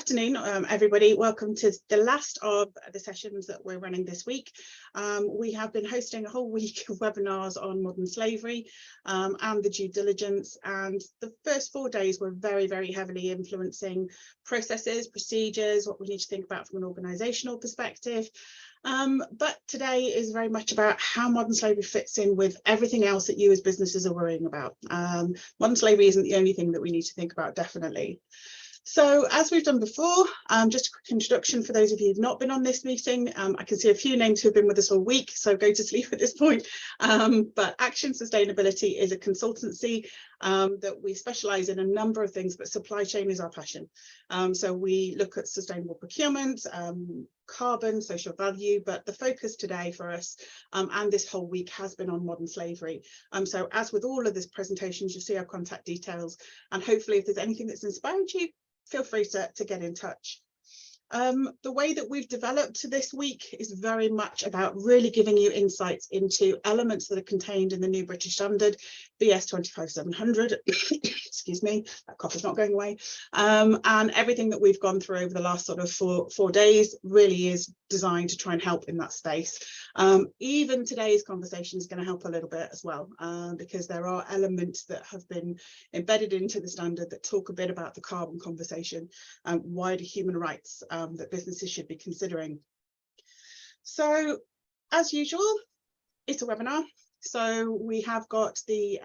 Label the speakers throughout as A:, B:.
A: afternoon, everybody. Welcome to the last of the sessions that we're running this week. We have been hosting a whole week of webinars on modern slavery and the due diligence, and the first 4 days were very, very heavily influencing processes, procedures, what we need to think about from an organisational perspective. But today is very much about how modern slavery fits in with everything else that you as businesses are worrying about. Modern slavery isn't the only thing that we need to think about, definitely. So as we've done before, just a quick introduction for those of you who've not been on this meeting. I can see a few names who've been with us all week, so go to sleep at this point. But Action Sustainability is a consultancy that we specialise in a number of things, but supply chain is our passion. So we look at sustainable procurement, carbon, social value, but the focus today for us and this whole week has been on modern slavery. So as with all of these presentations, you'll see our contact details, and hopefully if there's anything that's inspired you, feel free to get in touch. The way that we've developed this week is very much about really giving you insights into elements that are contained in the new British Standard, BS 25700, excuse me, that cough is not going away, and everything that we've gone through over the last sort of four days really is designed to try and help in that space. Even today's conversation is going to help a little bit as well, because there are elements that have been embedded into the standard that talk a bit about the carbon conversation and wider human rights that businesses should be considering. So as usual, it's a webinar. So we have got the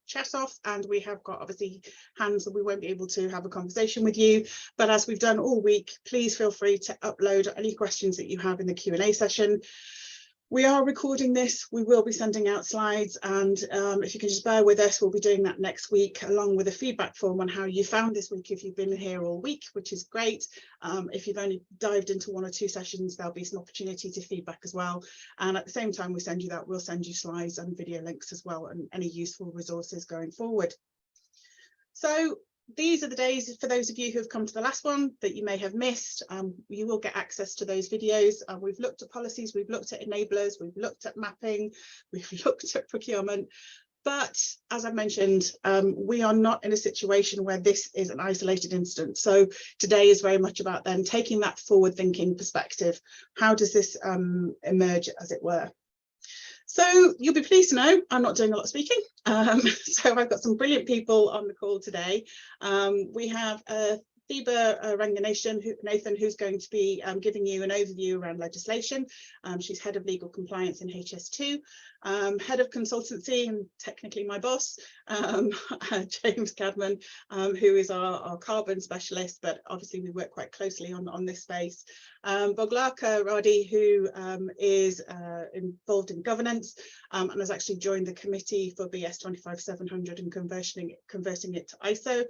A: chat off, and we have got obviously hands that we won't be able to have a conversation with you. But as we've done all week, please feel free to upload any questions that you have in the Q&A session. We are recording this, we will be sending out slides, and if you can just bear with us, we'll be doing that next week, along with a feedback form on how you found this week if you've been here all week, which is great. If you've only dived into 1 or 2 sessions, there'll be some opportunity to feedback as well. And at the same time we send you that, we'll send you slides and video links as well, and any useful resources going forward. So these are the days, for those of you who have come to the last one, that you may have missed. You will get access to those videos. We've looked at policies, we've looked at enablers, we've looked at mapping, we've looked at procurement. But as I mentioned, we are not in a situation where this is an isolated instance. So today is very much about then taking that forward thinking perspective. How does this emerge, as it were? So you'll be pleased to know I'm not doing a lot of speaking. So I've got some brilliant people on the call today. We have Thiba Nathan, who's going to be giving you an overview around legislation. She's head of legal compliance in HS2, head of consultancy and technically my boss, James Cadman, who is our carbon specialist, but obviously we work quite closely on this space. Boglaka Radi, who is involved in governance and has actually joined the committee for BS 25700 and converting it to ISO,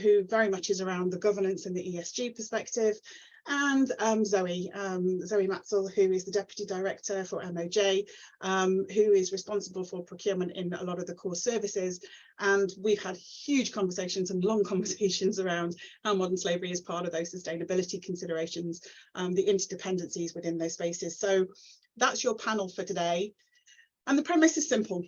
A: who very much is around the governance and the ESG perspective. And Zoe Matzel, who is the Deputy Director for MOJ, who is responsible for procurement in a lot of the core services. And we've had huge conversations and long conversations around how modern slavery is part of those sustainability considerations, the interdependencies within those spaces. So that's your panel for today. And the premise is simple.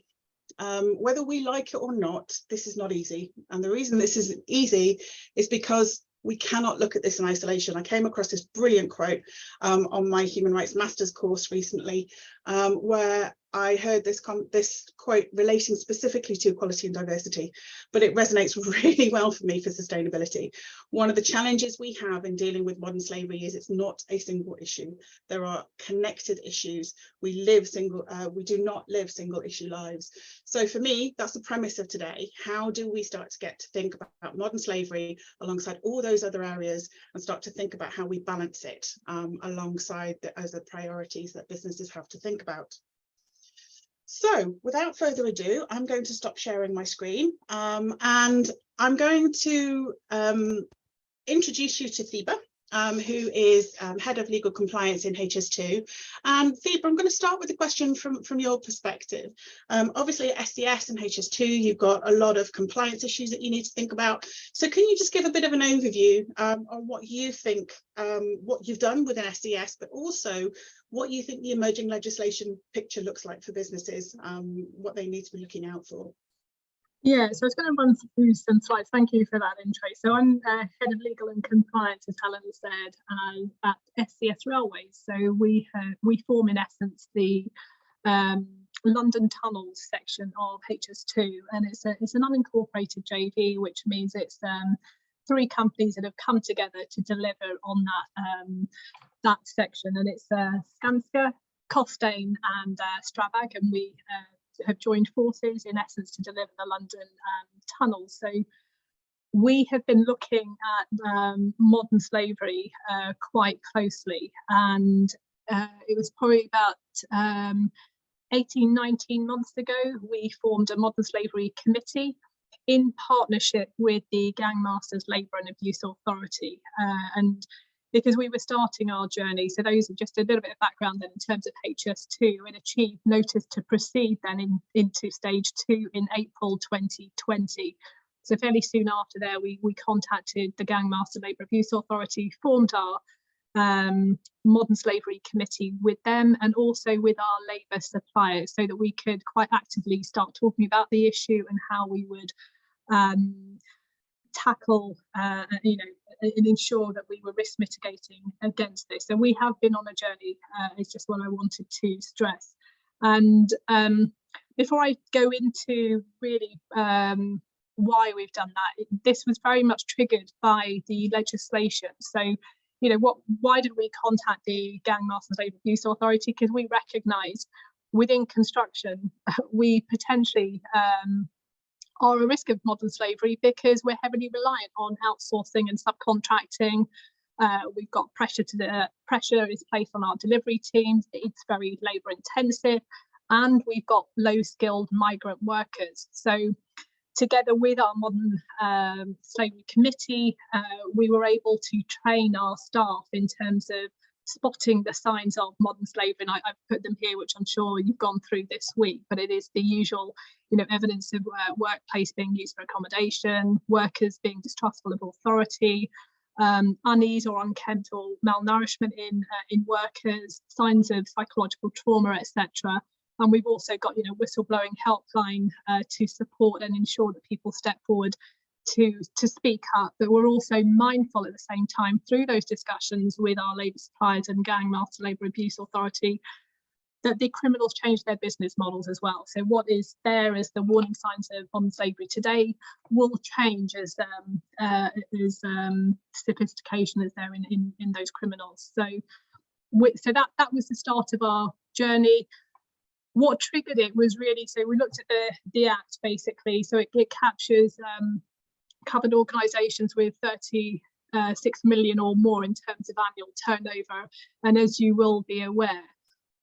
A: Whether we like it or not, this is not easy. And the reason this isn't easy is because we cannot look at this in isolation. I came across this brilliant quote on my Human Rights Masters course recently, where I heard this quote relating specifically to equality and diversity, but it resonates really well for me for sustainability. One of the challenges we have in dealing with modern slavery is it's not a single issue. There are connected issues. We do not live single issue lives. So for me, that's the premise of today. How do we start to get to think about modern slavery alongside all those other areas and start to think about how we balance it alongside the other priorities that businesses have to think about? So without further ado, I'm going to stop sharing my screen and I'm going to introduce you to Thiba, who is head of legal compliance in HS2. And Thiba, I'm going to start with a question from your perspective. Obviously at SDS and HS2, you've got a lot of compliance issues that you need to think about. So can you just give a bit of an overview on what you think, what you've done within SDS, but also what you think the emerging legislation picture looks like for businesses, what they need to be looking out for?
B: Yeah, so I was going to run through some slides. Thank you for that intro. So I'm Head of Legal and Compliance, as Helen said, at SCS Railways. So we form, in essence, the London Tunnels section of HS2, and it's an unincorporated JV, which means it's 3 companies that have come together to deliver on that section, and it's Skanska, Costain, and Strabag, and we have joined forces in essence to deliver the London tunnels. So we have been looking at modern slavery quite closely, and it was probably about 18, 19 months ago, we formed a modern slavery committee in partnership with the Gang Masters Labour and Abuse Authority. And because we were starting our journey, so those are just a little bit of background then in terms of HS2, and achieved notice to proceed then into stage 2 in April 2020. So fairly soon after there, we contacted the Gang Master Labour Abuse Authority, formed our modern slavery committee with them, and also with our labour suppliers, so that we could quite actively start talking about the issue and how we would tackle, and ensure that we were risk mitigating against this. So we have been on a journey, is just what I wanted to stress. And before I go into really why we've done that, this was very much triggered by the legislation. So, why did we contact the Gang Masters Labour Abuse Authority? Because we recognise within construction, we potentially are a risk of modern slavery, because we're heavily reliant on outsourcing and subcontracting. We've got pressure is placed on our delivery teams. It's very labour intensive, and we've got low skilled migrant workers. So together with our modern slavery committee, we were able to train our staff in terms of spotting the signs of modern slavery, and I've put them here, which I'm sure you've gone through this week, but it is the usual, evidence of workplace being used for accommodation, workers being distrustful of authority, unease or unkempt or malnourishment in workers, signs of psychological trauma, etc. And we've also got, whistleblowing helpline to support and ensure that people step forward to speak up. But we're also mindful at the same time, through those discussions with our labour suppliers and Gang Master Labour Abuse Authority, that the criminals change their business models as well. So what is there as the warning signs of modern slavery today will change as sophistication is there in those criminals. So that was the start of our journey. What triggered it was really, so we looked at the Act basically. So it captures covered organisations with 36 million or more in terms of annual turnover. And as you will be aware,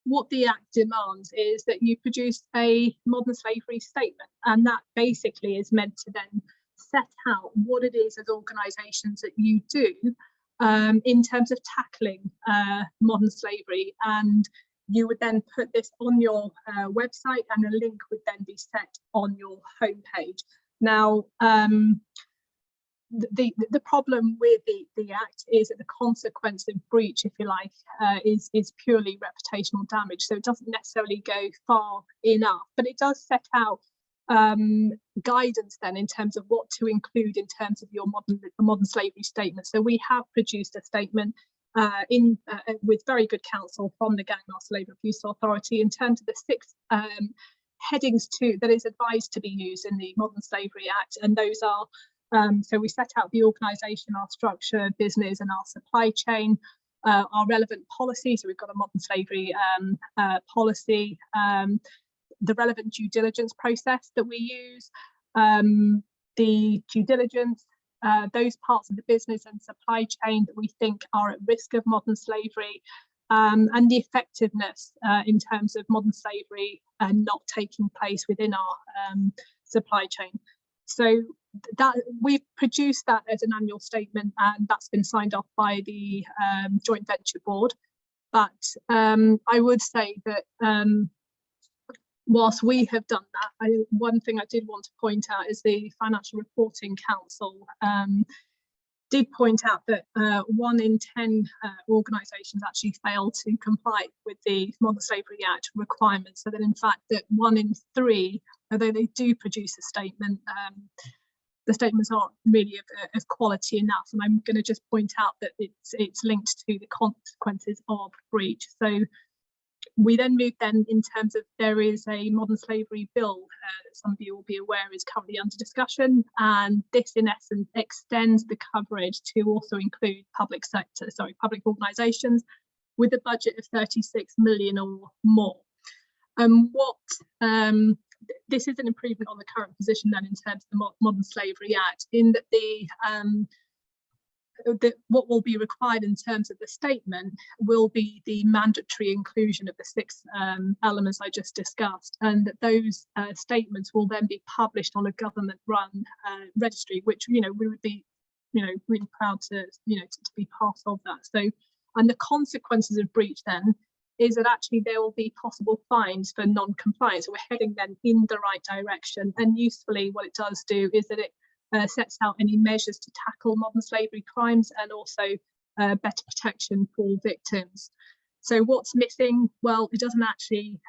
B: what the Act demands is that you produce a modern slavery statement, and that basically is meant to then set out what it is as organisations that you do in terms of tackling modern slavery. And you would then put this on your website, and a link would then be set on your homepage. Now, the problem with the Act is that the consequence of breach, if you like, is purely reputational damage. So it doesn't necessarily go far enough, but it does set out guidance then in terms of what to include in terms of your modern slavery statement. So we have produced a statement with very good counsel from the Gang Master Labour Abuse Authority in terms of the 6 headings that is advised to be used in the Modern Slavery Act, and those are so we set out the organisation, our structure, business, and our supply chain, our relevant policy. So we've got a modern slavery policy, the relevant due diligence process that we use, the due diligence, those parts of the business and supply chain that we think are at risk of modern slavery, and the effectiveness in terms of modern slavery not taking place within our supply chain. So that we've produced that as an annual statement, and that's been signed off by the joint venture board. But I would say that whilst we have done that, one thing I did want to point out is the Financial Reporting Council did point out that 1 in 10 organisations actually fail to comply with the Modern Slavery Act requirements. So that in fact that 1 in 3 although they do produce a statement, the statements aren't really of quality enough, and I'm going to just point out that it's linked to the consequences of breach. So we then move in terms of, there is a modern slavery bill that some of you will be aware is currently under discussion, and this in essence extends the coverage to also include public organisations with a budget of 36 million or more. This is an improvement on the current position then in terms of the Modern Slavery Act, in that what will be required in terms of the statement will be the mandatory inclusion of the 6 elements I just discussed, and that those statements will then be published on a government-run registry, which we would be really proud to to be part of that. So, and the consequences of breach then is that actually there will be possible fines for non-compliance. So we're heading then in the right direction, and usefully what it does do is that it sets out any measures to tackle modern slavery crimes, and also better protection for victims. So what's missing? Well, it doesn't actually,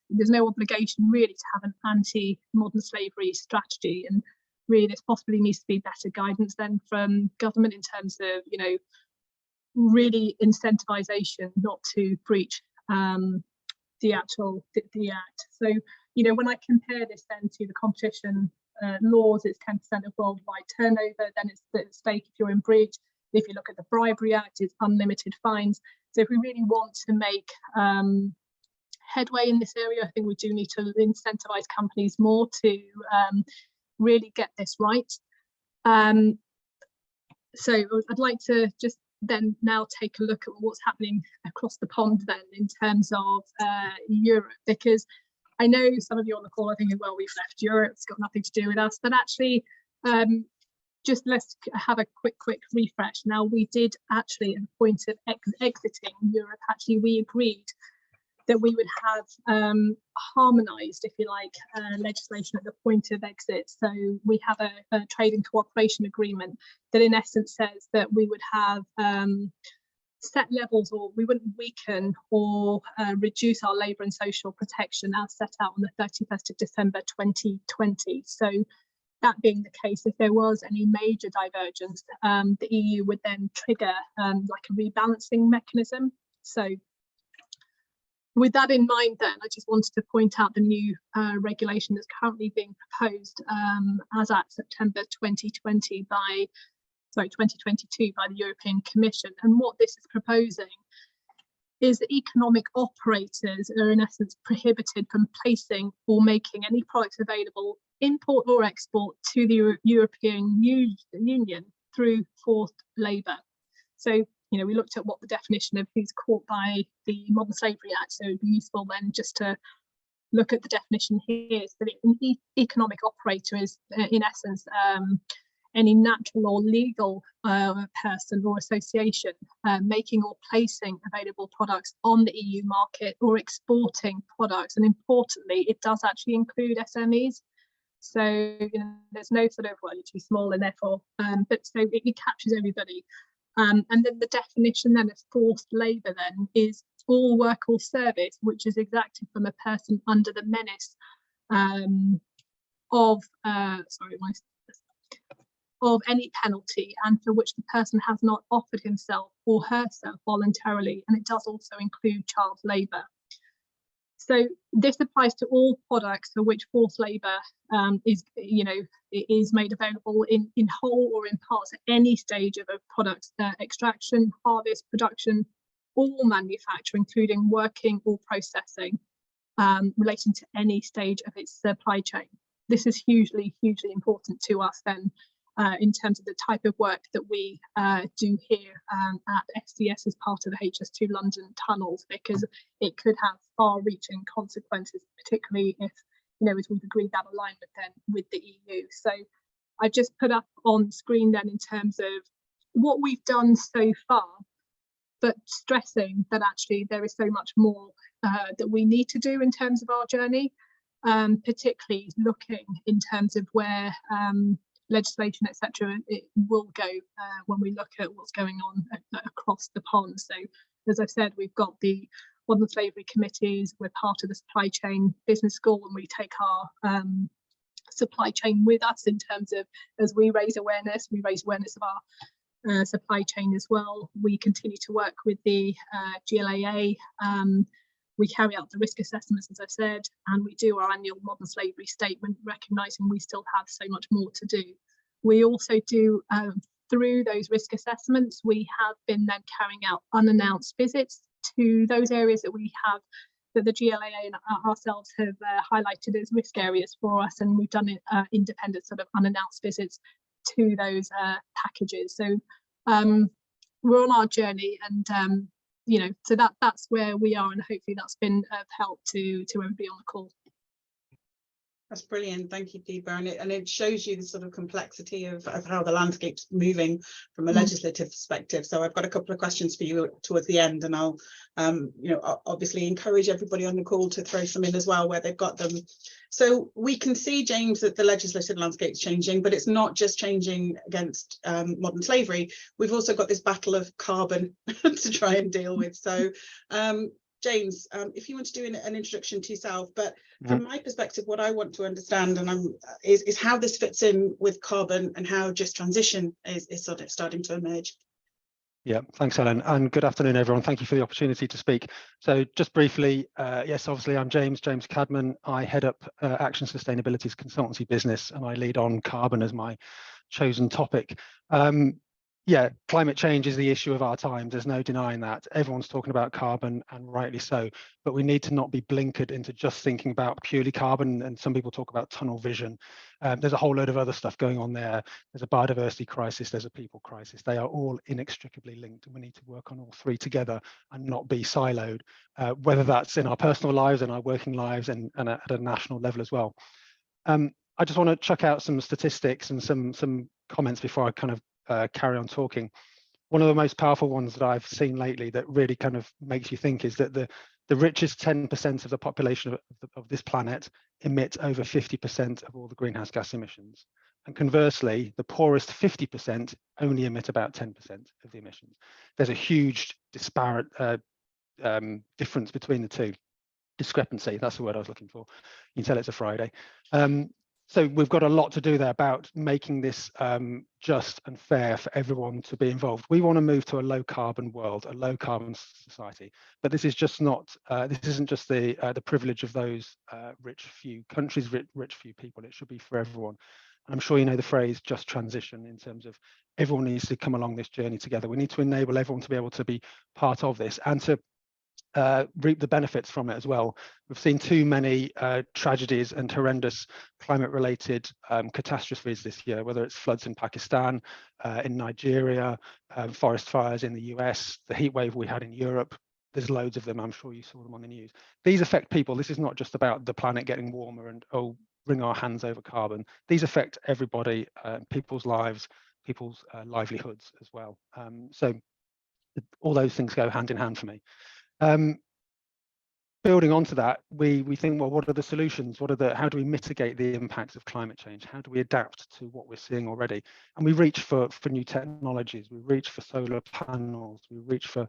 B: there's no obligation really to have an anti-modern slavery strategy, and really this possibly needs to be better guidance then from government in terms of, really incentivization not to breach the act. So, when I compare this then to the competition laws, it's 10% of worldwide turnover, then it's at stake if you're in breach. If you look at the Bribery Act, it's unlimited fines. So if we really want to make headway in this area, I think we do need to incentivize companies more to really get this right. So I'd like to just then now take a look at what's happening across the pond then in terms of Europe, because I know some of you on the call are thinking, well, we've left Europe, it's got nothing to do with us, but actually just let's have a quick refresh. Now, we did actually, at the point of exiting Europe, actually we agreed that we would have harmonised, if you like, legislation at the point of exit. So we have a trading cooperation agreement that in essence says that we would have set levels, or we wouldn't weaken or reduce our labour and social protection as set out on the 31st of December 2020. So that being the case, if there was any major divergence, the EU would then trigger like a rebalancing mechanism. So with that in mind, then I just wanted to point out the new regulation that's currently being proposed as at September 2022 by the European Commission. And what this is proposing is that economic operators are in essence prohibited from placing or making any products available, import or export, to the European Union through forced labour. So, we looked at what the definition of who's caught by the Modern Slavery Act, so it'd be useful then just to look at the definition here. So an economic operator is in essence any natural or legal person or association making or placing available products on the EU market or exporting products. And importantly, it does actually include SMEs. So there's no sort of, well, you're too small and therefore, but so it captures everybody. And then the definition then of forced labour then is all work or service which is exacted from a person under the menace of any penalty, and for which the person has not offered himself or herself voluntarily, and it does also include child labour. So this applies to all products for which forced labour is made available in whole or in parts at any stage of a product's extraction, harvest, production, or manufacture, including working or processing, relating to any stage of its supply chain. This is hugely important to us then in terms of the type of work that we do here at STS as part of the HS2 London tunnels, because it could have far-reaching consequences, particularly if, as we've agreed that alignment then with the EU. So I've just put up on screen then in terms of what we've done so far, but stressing that actually there is so much more that we need to do in terms of our journey, particularly looking in terms of where legislation, etc., it will go when we look at what's going on across the pond. So as I've said, we've got the modern slavery committees. We're part of the supply chain business school, and we take our supply chain with us in terms of, as we raise awareness of our supply chain as well. We continue to work with the GLAA. We carry out the risk assessments, as I said, and we do our annual modern slavery statement, recognising we still have so much more to do. We also do, through those risk assessments, we have been then carrying out unannounced visits to those areas that we have, that the GLAA and ourselves have highlighted as risk areas for us, and we've done it independent sort of unannounced visits to those packages. So we're on our journey, and you know, so that's where we are, and hopefully that's been of help to everybody on the call.
A: That's brilliant, thank you, Deepa, and it shows you the sort of complexity of how the landscape's moving from a legislative perspective. So I've got a couple of questions for you towards the end, and I'll you know, obviously encourage everybody on the call to throw some in as well where they've got them. So we can see, James, that the legislative landscape's changing, but it's not just changing against modern slavery. We've also got this battle of carbon to try and deal with. So James, if you want to do an introduction to yourself, but from my perspective, what I want to understand is how this fits in with carbon and how just transition is sort of starting to emerge.
C: Yeah, thanks, Helen, and good afternoon, everyone. Thank you for the opportunity to speak. So just briefly, yes, obviously I'm James Cadman. I head up Action Sustainability's consultancy business, and I lead on carbon as my chosen topic. Yeah, climate change is the issue of our time. There's no denying that. Everyone's talking about carbon, and rightly so, but we need to not be blinkered into just thinking about purely carbon. And some people talk about tunnel vision. There's a whole load of other stuff going on there. There's a biodiversity crisis, there's a people crisis. They are all inextricably linked, and we need to work on all three together and not be siloed, whether that's in our personal lives and our working lives, and at a national level as well. I just want to chuck out some statistics and some comments before I kind of carry on talking. One of the most powerful ones that I've seen lately that really kind of makes you think is that the richest 10% of the population of this planet emit over 50% of all the greenhouse gas emissions. And conversely, the poorest 50% only emit about 10% of the emissions. There's a huge disparate difference between the two. Discrepancy, that's the word I was looking for. You can tell it's a Friday. So we've got a lot to do there about making this just and fair for everyone to be involved. We want to move to a low carbon world, a low carbon society, but this is just not. This isn't just the privilege of those rich few countries, rich few people. It should be for everyone. I'm sure you know the phrase "just transition" in terms of everyone needs to come along this journey together. We need to enable everyone to be able to be part of this and to reap the benefits from it as well. We've seen too many tragedies and horrendous climate-related catastrophes this year, whether it's floods in Pakistan, in Nigeria, forest fires in the US, the heat wave we had in Europe. There's loads of them. I'm sure you saw them on the news. These affect people. This is not just about the planet getting warmer and, oh, wring our hands over carbon. These affect everybody, people's lives, people's livelihoods as well. So all those things go hand in hand for me. Building onto that, we think, well, what are the solutions? How do we mitigate the impacts of climate change? How do we adapt to what we're seeing already? And we reach for new technologies. We reach for solar panels. We reach for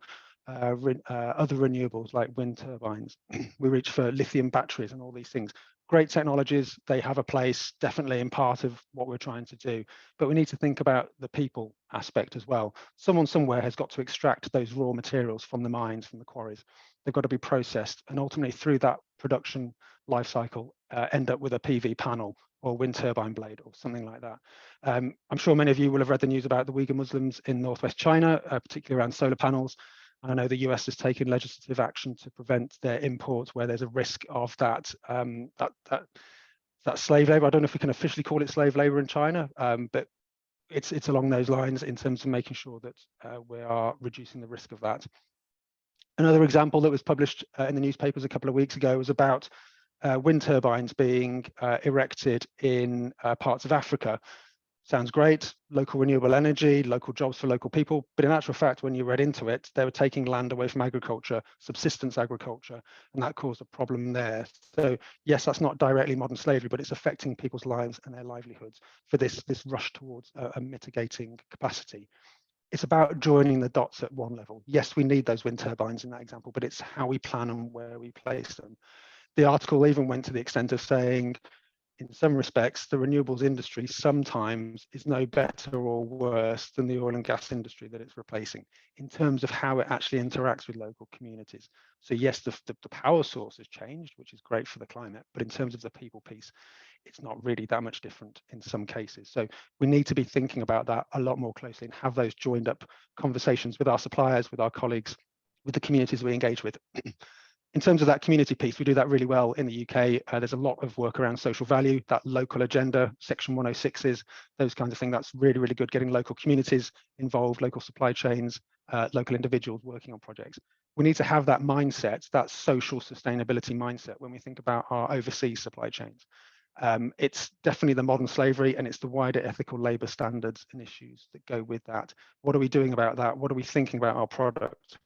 C: other renewables like wind turbines. We reach for lithium batteries and all these things. Great technologies, they have a place definitely in part of what we're trying to do, but we need to think about the people aspect as well. Someone somewhere has got to extract those raw materials from the mines, from the quarries. They've got to be processed, and ultimately through that production life cycle end up with a PV panel or a wind turbine blade or something like that. I'm sure many of you will have read the news about the Uyghur Muslims in northwest China, particularly around solar panels. I know the US has taken legislative action to prevent their imports where there's a risk of that slave labor. I don't know if we can officially call it slave labor in China, but it's along those lines in terms of making sure that we are reducing the risk of that. Another example that was published in the newspapers a couple of weeks ago was about wind turbines being erected in parts of Africa. Sounds great, local renewable energy, local jobs for local people, but in actual fact, when you read into it, they were taking land away from agriculture, subsistence agriculture, and that caused a problem there. So yes, that's not directly modern slavery, but it's affecting people's lives and their livelihoods for this rush towards a mitigating capacity. it's about joining the dots at one level. Yes, we need those wind turbines in that example, but it's how we plan and where we place them. The article even went to the extent of saying, in some respects, the renewables industry sometimes is no better or worse than the oil and gas industry that it's replacing in terms of how it actually interacts with local communities. So yes, the power source has changed, which is great for the climate, but in terms of the people piece, it's not really that much different in some cases. So we need to be thinking about that a lot more closely and have those joined up conversations with our suppliers, with our colleagues, with the communities we engage with. In terms of that community piece, we do that really well in the UK. There's a lot of work around social value, that local agenda, Section 106s, those kinds of things. That's really, really good, getting local communities involved, local supply chains, local individuals working on projects. We need to have that mindset, that social sustainability mindset when we think about our overseas supply chains. It's definitely the modern slavery, and it's the wider ethical labour standards and issues that go with that. What are we doing about that? What are we thinking about our product?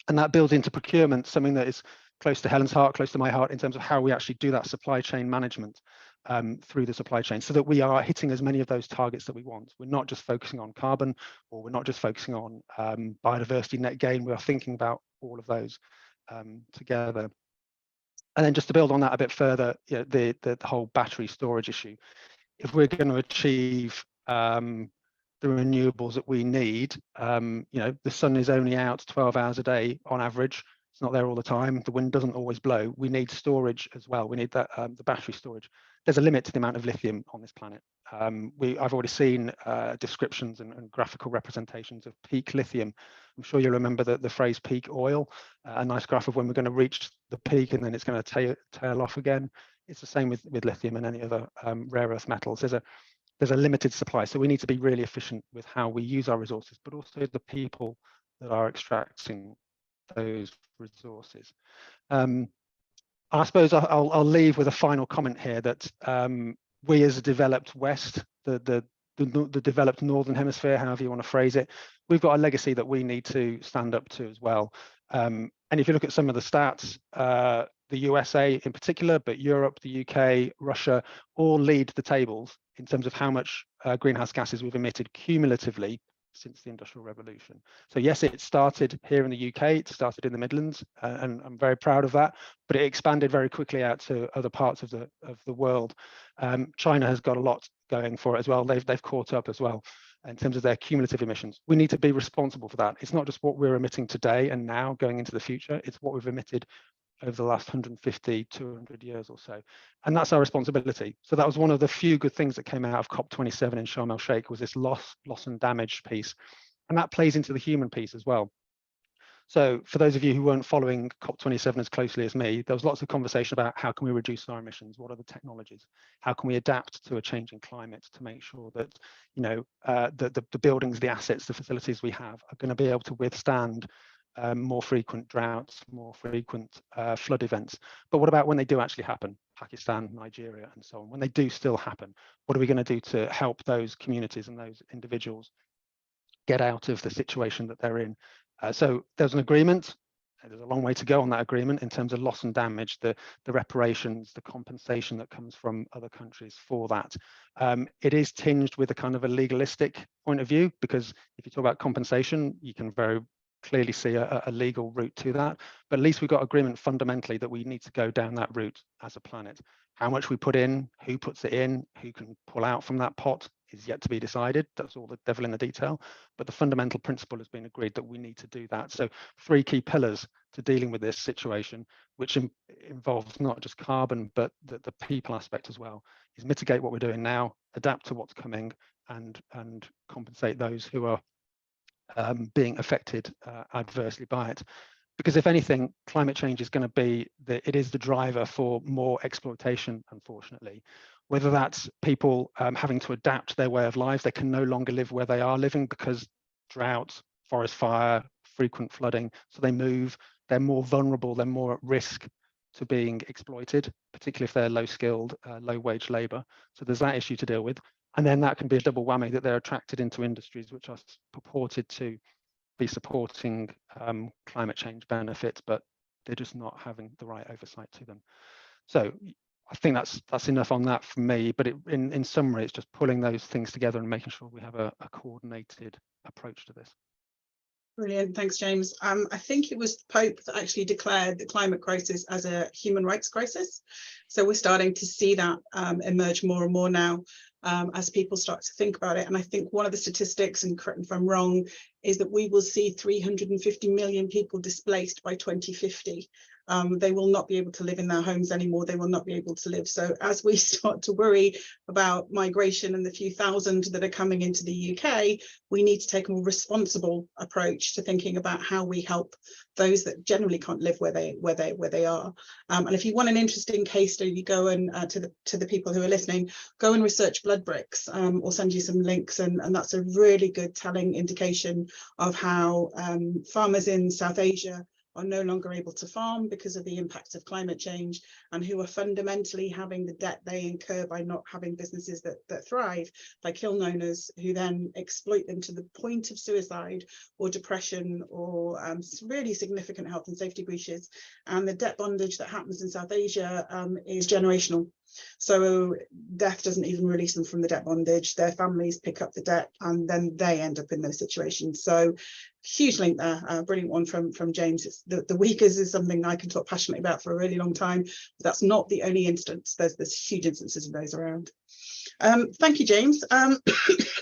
C: And that builds into procurement, something that is close to Helen's heart, close to my heart, in terms of how we actually do that supply chain management through the supply chain, so that we are hitting as many of those targets that we want. We're not just focusing on carbon, or we're not just focusing on biodiversity net gain. We are thinking about all of those together. And then just to build on that a bit further, you know, the whole battery storage issue. If we're going to achieve the renewables that we need, you know, the sun is only out 12 hours a day on average. It's not there all the time. The wind doesn't always blow. We need storage as well. We need that the battery storage. There's a limit to the amount of lithium on this planet. I've already seen descriptions and graphical representations of peak lithium. I'm sure you remember the phrase peak oil, a nice graph of when we're going to reach the peak and then it's going to tail off again. It's the same with lithium and any other rare earth metals. There's a limited supply, so we need to be really efficient with how we use our resources, but also the people that are extracting those resources. I suppose I'll leave with a final comment here that we as a developed West, the developed Northern Hemisphere, however you want to phrase it, we've got a legacy that we need to stand up to as well. And if you look at some of the stats, the USA in particular, but Europe, the UK, Russia, all lead the tables in terms of how much greenhouse gases we've emitted cumulatively since the Industrial Revolution. So yes, it started here in the UK, it started in the Midlands, and I'm very proud of that, but it expanded very quickly out to other parts of the world. China has got a lot going for it as well. They've caught up as well in terms of their cumulative emissions. We need to be responsible for that. It's not just what we're emitting today and now going into the future, it's what we've emitted over the last 150, 200 years or so. And that's our responsibility. So that was one of the few good things that came out of COP27 in Sharm el-Sheikh, was this loss and damage piece. And that plays into the human piece as well. So for those of you who weren't following COP27 as closely as me, there was lots of conversation about how can we reduce our emissions? What are the technologies? How can we adapt to a changing climate to make sure that, you know, the buildings, the assets, the facilities we have are going to be able to withstand more frequent droughts, more frequent flood events. But what about when they do actually happen? Pakistan, Nigeria, and so on. When they do still happen, what are we going to do to help those communities and those individuals get out of the situation that they're in? So there's an agreement. There's a long way to go on that agreement in terms of loss and damage, the reparations, the compensation that comes from other countries for that. It is tinged with a kind of a legalistic point of view, because if you talk about compensation, you can very clearly see a legal route to that, but at least we've got agreement fundamentally that we need to go down that route as a planet. How much we put in, who puts it in, who can pull out from that pot is yet to be decided. That's all the devil in the detail, but the fundamental principle has been agreed that we need to do that. So 3 key pillars to dealing with this situation, which involves not just carbon, but the people aspect as well, is mitigate what we're doing now, adapt to what's coming, and compensate those who are being affected adversely by it. Because if anything, climate change is going to be, it is the driver for more exploitation, unfortunately. Whether that's people having to adapt their way of life, they can no longer live where they are living because drought, forest fire, frequent flooding, so they move, they're more vulnerable, they're more at risk to being exploited, particularly if they're low skilled, low wage labor. So there's that issue to deal with. And then that can be a double whammy, that they're attracted into industries which are purported to be supporting climate change benefits, but they're just not having the right oversight to them. So I think that's enough on that from me. But in summary, it's just pulling those things together and making sure we have a coordinated approach to this.
A: Brilliant, thanks, James. I think it was the Pope that actually declared the climate crisis as a human rights crisis. So we're starting to see that emerge more and more now as people start to think about it. And I think one of the statistics, and correct me if I'm wrong, is that we will see 350 million people displaced by 2050. They will not be able to live in their homes anymore. They will not be able to live. So as we start to worry about migration and the few thousand that are coming into the UK, we need to take a more responsible approach to thinking about how we help those that generally can't live where they are. And if you want an interesting case study, go and to the people who are listening, go and research blood bricks. Or send you some links, and that's a really good telling indication of how farmers in South Asia are no longer able to farm because of the impact of climate change, and who are fundamentally having the debt they incur by not having businesses that thrive, by kiln owners who then exploit them to the point of suicide or depression or really significant health and safety breaches. And the debt bondage that happens in South Asia is generational. So death doesn't even release them from the debt bondage. Their families pick up the debt and then they end up in those situations. So huge link there, brilliant one from James. It's the Uyghurs is something I can talk passionately about for a really long time, but that's not the only instance. There's huge instances of those around. Thank you, James.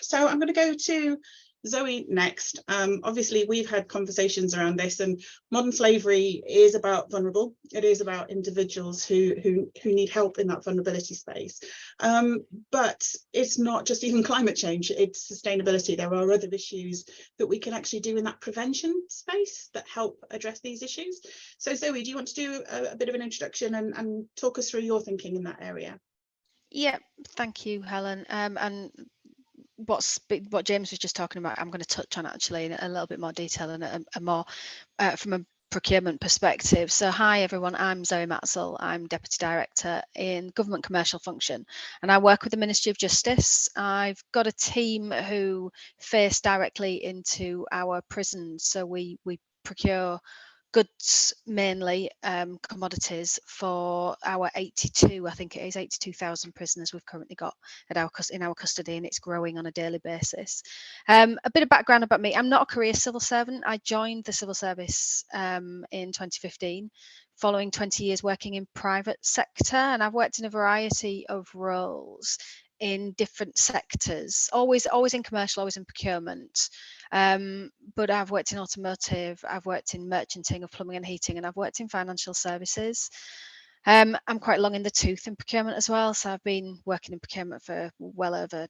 A: So I'm going to go to Zoe next. Obviously, we've had conversations around this, and modern slavery is about vulnerable. It is about individuals who need help in that vulnerability space. But it's not just even climate change, it's sustainability. There are other issues that we can actually do in that prevention space that help address these issues. So Zoe, do you want to do a bit of an introduction and talk us through your thinking in that area?
D: Yeah, thank you, Helen. And what James was just talking about, I'm going to touch on actually in a little bit more detail and a more from a procurement perspective. So hi everyone, I'm Zoe Matzel. I'm Deputy Director in Government Commercial Function, and I work with the Ministry of Justice. I've got a team who face directly into our prisons, so we procure goods, mainly commodities, for our 82,000 prisoners we've currently got in our custody, and it's growing on a daily basis. A bit of background about me: I'm not a career civil servant. I joined the civil service in 2015, following 20 years working in private sector, and I've worked in a variety of roles in different sectors, always in commercial, always in procurement. But I've worked in automotive, I've worked in merchanting of plumbing and heating, and I've worked in financial services. I'm quite long in the tooth in procurement as well, so I've been working in procurement for well over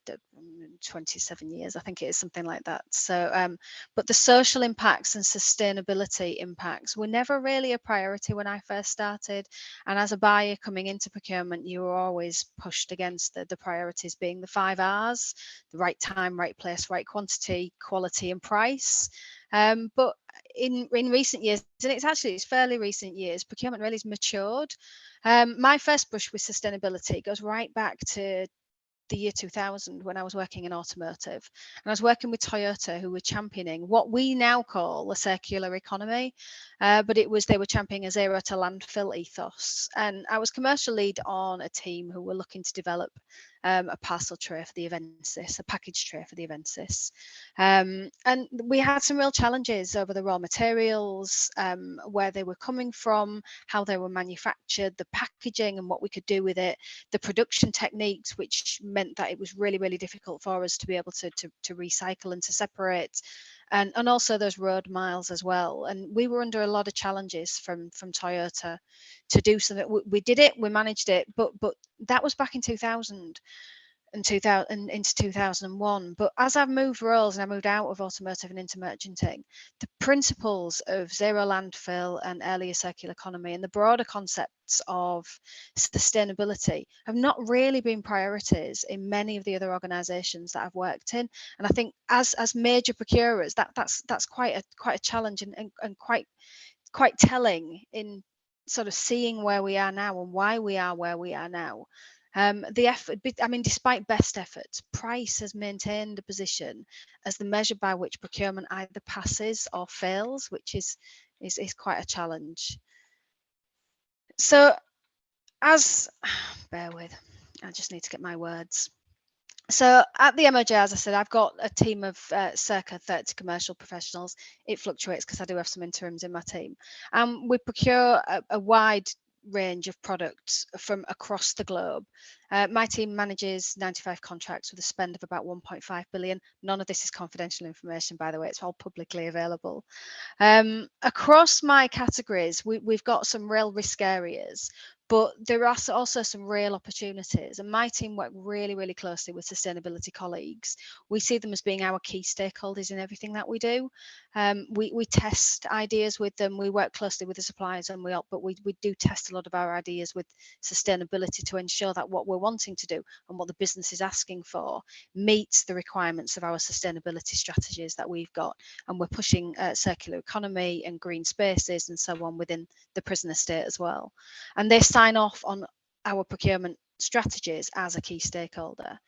D: 27 years, I think it is, something like that. So but the social impacts and sustainability impacts were never really a priority when I first started, and as a buyer coming into procurement, you were always pushed against the priorities being the 5 R's: the right time, right place, right quantity, quality and price. But in recent years, and it's fairly recent years, procurement really has matured. My first brush with sustainability goes right back to the year 2000, when I was working in automotive, and I was working with Toyota, who were championing what we now call a circular economy, but they were championing a zero to landfill ethos. And I was commercial lead on a team who were looking to develop a parcel tray for the Avensis, a package tray for the Avensis. And we had some real challenges over the raw materials, where they were coming from, how they were manufactured, the packaging and what we could do with it, the production techniques, which meant that it was really, really difficult for us to be able to recycle and to separate. And also those road miles as well. And we were under a lot of challenges from Toyota to do something. We did it, we managed it, but that was back in 2000 and into 2001. But as I've moved roles and I moved out of automotive and into merchanting, the principles of zero landfill and earlier circular economy and the broader concepts of sustainability have not really been priorities in many of the other organizations that I've worked in. And I think as major procurers, that's quite a challenge and quite telling in sort of seeing where we are now and why we are where we are now. The effort, I mean, despite best efforts, price has maintained a position as the measure by which procurement either passes or fails, which is quite a challenge. So bear with, I just need to get my words. So at the MOJ, as I said, I've got a team of circa 30 commercial professionals. It fluctuates because I do have some interims in my team. We procure a wide range of products from across the globe. My team manages 95 contracts with a spend of about 1.5 billion. None of this is confidential information, by the way, it's all publicly available. Across my categories, we've got some real risk areas, but there are also some real opportunities, and my team work really, really closely with sustainability colleagues. We see them as being our key stakeholders in everything that we do. We test ideas with them. We work closely with the suppliers, and we do test a lot of our ideas with sustainability to ensure that what we're wanting to do and what the business is asking for meets the requirements of our sustainability strategies that we've got. And we're pushing circular economy and green spaces and so on within the prison estate as well. And they sign off on our procurement strategies as a key stakeholder.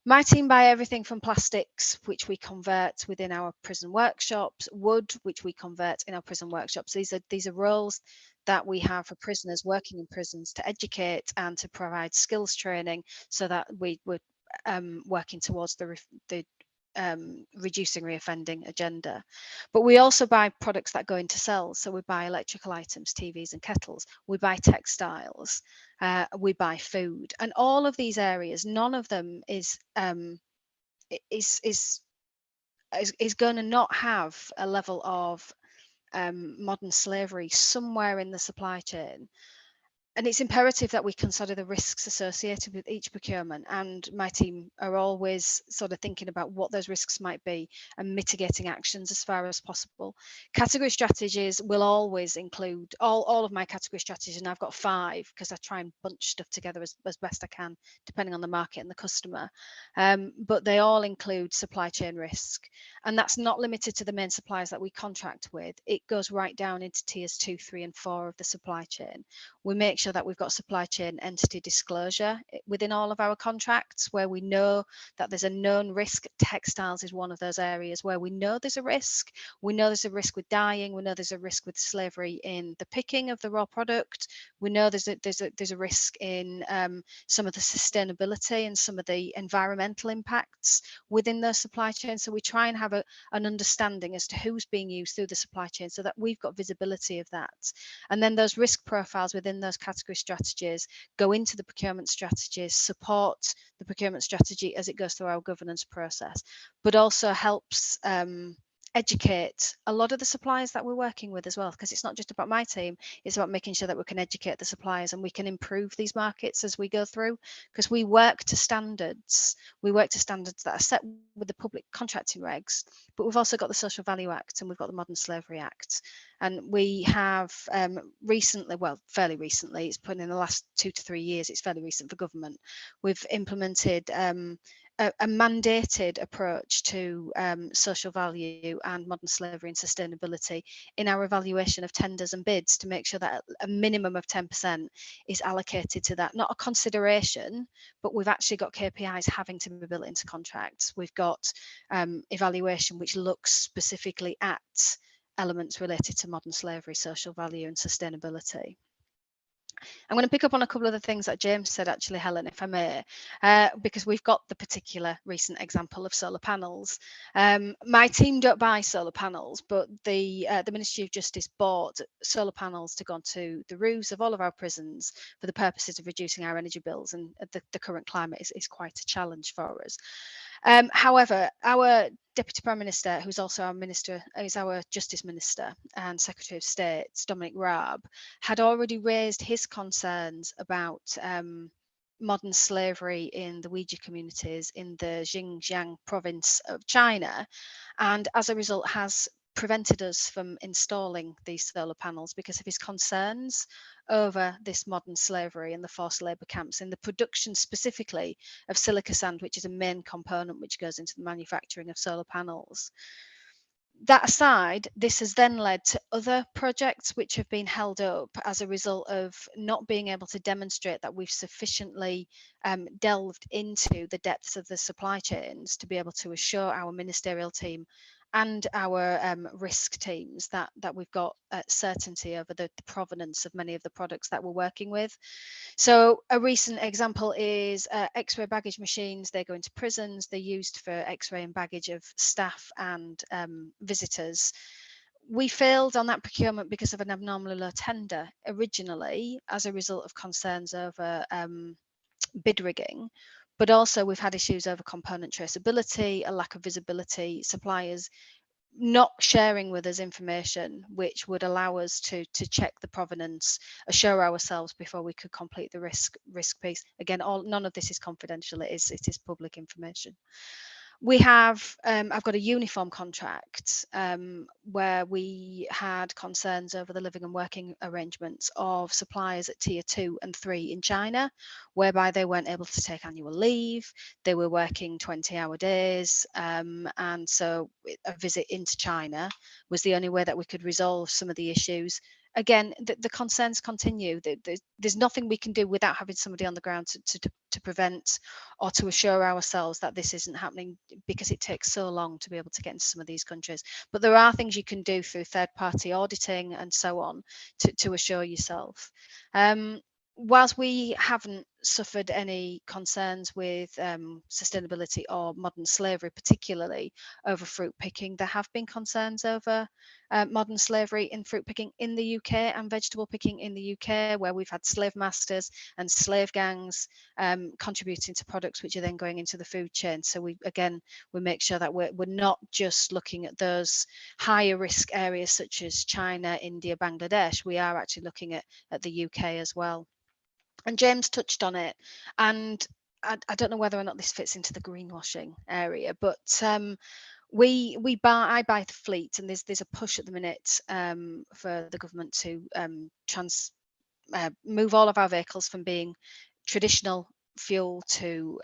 D: My team buy everything from plastics, which we convert within our prison workshops, wood, which we convert in our prison workshops. These are roles that we have for prisoners working in prisons to educate and to provide skills training, so that we're working towards the reducing reoffending agenda. But we also buy products that go into cells. So we buy electrical items, TVs and kettles. We buy textiles. We buy food. And all of these areas, none of them is going to not have a level of modern slavery somewhere in the supply chain. And it's imperative that we consider the risks associated with each procurement, and my team are always sort of thinking about what those risks might be and mitigating actions as far as possible. Category strategies will always include all of my category strategies, and I've got 5 because I try and bunch stuff together as best I can, depending on the market and the customer. But they all include supply chain risk, and that's not limited to the main suppliers that we contract with. It goes right down into tiers 2, 3 and 4 of the supply chain. We make sure that we've got supply chain entity disclosure within all of our contracts, where we know that there's a known risk. Textiles is one of those areas where we know there's a risk. We know there's a risk with dyeing. We know there's a risk with slavery in the picking of the raw product. We know there's a risk in some of the sustainability and some of the environmental impacts within those supply chains. So we try and have an understanding as to who's being used through the supply chain, so that we've got visibility of that. And then those risk profiles within those category strategies go into the procurement strategies, support the procurement strategy as it goes through our governance process, but also helps educate a lot of the suppliers that we're working with as well, because it's not just about my team, it's about making sure that we can educate the suppliers and we can improve these markets as we go through, because we work to standards that are set with the public contracting regs, but we've also got the Social Value Act and we've got the Modern Slavery Act. And we have recently, well, fairly recently, it's put in the last 2 to 3 years, it's fairly recent for government, we've implemented a mandated approach to social value and modern slavery and sustainability in our evaluation of tenders and bids, to make sure that a minimum of 10% is allocated to that. Not a consideration, but we've actually got KPIs having to be built into contracts. We've got evaluation which looks specifically at elements related to modern slavery, social value and sustainability. I'm going to pick up on a couple of the things that James said, actually, Helen, if I may, because we've got the particular recent example of solar panels. My team don't buy solar panels, but the Ministry of Justice bought solar panels to go onto the roofs of all of our prisons for the purposes of reducing our energy bills, and the current climate is quite a challenge for us. However, our Deputy Prime Minister, who's also our minister, is our Justice Minister and Secretary of State, Dominic Raab, had already raised his concerns about modern slavery in the Uyghur communities in the Xinjiang province of China, and as a result has prevented us from installing these solar panels because of his concerns over this modern slavery and the forced labour camps in the production specifically of silica sand, which is a main component which goes into the manufacturing of solar panels. That aside, this has then led to other projects which have been held up as a result of not being able to demonstrate that we've sufficiently delved into the depths of the supply chains to be able to assure our ministerial team and our risk teams that we've got certainty over the provenance of many of the products that we're working with. So a recent example is X-ray baggage machines. They go into prisons. They're used for X-ray and baggage of staff and visitors. We failed on that procurement because of an abnormally low tender originally as a result of concerns over bid rigging, but also we've had issues over component traceability, a lack of visibility, suppliers not sharing with us information which would allow us to check the provenance, assure ourselves before we could complete the risk piece. Again, none of this is confidential. It is public information. We have, I've got a uniform contract where we had concerns over the living and working arrangements of suppliers at tier 2 and 3 in China, whereby they weren't able to take annual leave, they were working 20-hour days, and so a visit into China was the only way that we could resolve some of the issues. Again, the concerns continue. There's nothing we can do without having somebody on the ground to prevent or to assure ourselves that this isn't happening, because it takes so long to be able to get into some of these countries. But there are things you can do through third-party auditing and so on to assure yourself. Whilst we haven't suffered any concerns with sustainability or modern slavery, particularly over fruit picking, there have been concerns over modern slavery in fruit picking in the UK and vegetable picking in the UK, where we've had slave masters and slave gangs contributing to products which are then going into the food chain. So we make sure that we're not just looking at those higher risk areas such as China, India, Bangladesh. We are actually looking at the UK as well. And James touched on it, and I don't know whether or not this fits into the greenwashing area, but I buy the fleet, and there's a push at the minute for the government to move all of our vehicles from being traditional fuel to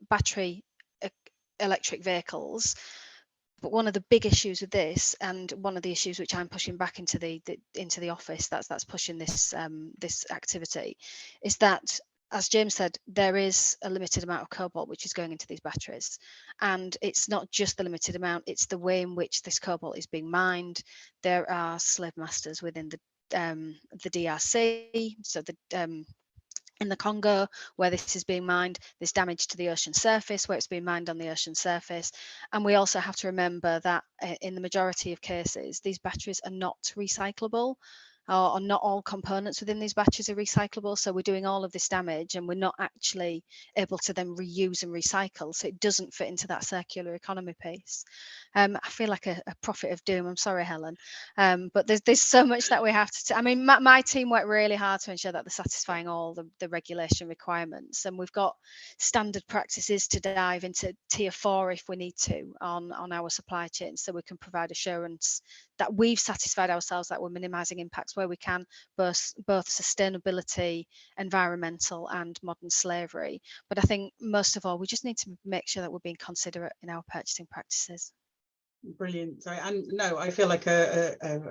D: battery electric vehicles. But one of the big issues with this, and one of the issues which I'm pushing back into the office, that's pushing this this activity, is that, as James said, there is a limited amount of cobalt which is going into these batteries, and it's not just the limited amount; it's the way in which this cobalt is being mined. There are slave masters within the DRC, so in the Congo, where this is being mined, there's damage to the ocean surface where it's being mined on the ocean surface. And we also have to remember that in the majority of cases, these batteries are not recyclable, or not all components within these batteries are recyclable. So we're doing all of this damage and we're not actually able to then reuse and recycle. So it doesn't fit into that circular economy piece. I feel like a prophet of doom. I'm sorry, Helen. But there's so much that we have to, I mean, my team work really hard to ensure that they're satisfying all the regulation requirements. And we've got standard practices to dive into tier 4 if we need to on our supply chain, so we can provide assurance that we've satisfied ourselves that we're minimizing impacts where we can, both sustainability, environmental and modern slavery. But I think most of all, we just need to make sure that we're being considerate in our purchasing practices.
A: Brilliant. Sorry, and no, I feel like a